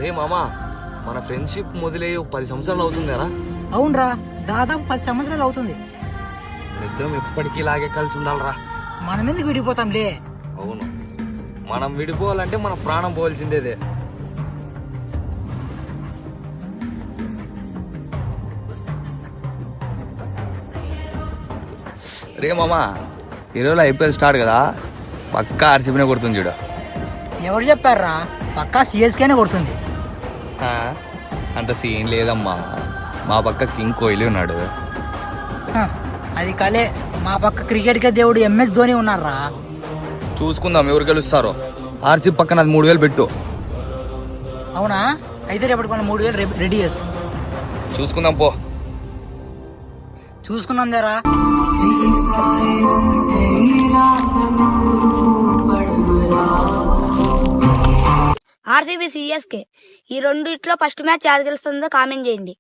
రే మామా, మన ఫ్రెండ్షిప్ మొదలై 10 సంవత్సరాలు అవుతుంది కదా. అవునరా, దాదాపు 10 సంవత్సరాలు అవుతుంది. ఇద్దరం ఎప్పటికీ ఇలాగే కలిసి ఉండాలరా. మనం ఎందుకు విడిపోతాంలే. అవును, మనం విడిపోవాలంటే మన ప్రాణం పోవాల్సిందేదే. రే మామా, ఈరోజు ఐపీఎల్ స్టార్ట్ కదా, పక్కా ఆర్సీబీనే కొడుతుంది చూడు. ఎవరు చెప్పారా? పక్కా సిఎస్కేనే కొడుతుంది. ఆ, అంత సీన్ లేదమ్మా, మా పక్క కింగ్ కోహ్లీ ఉన్నాడు. హ, అది కలే. మా పక్క క్రికెట్ కే దేవుడు ఎంఎస్ ధోని ఉన్నారా. చూసుకుందాం ఎవరు గెలుస్తారో. ఆర్సీబీ పక్కన అది 3000 పెట్టు. అవునా? అయితే రేపటి కొన్న 3000 రెడీ చేసుకో. చూసుకుందాం పో. చూసుకున్నాం జరా. ఆర్సీబీ సిఎస్కే ఈ రెండిట్లో ఫస్ట్ మ్యాచ్ యాద గెలుస్తుందో కామెంట్ చేయండి.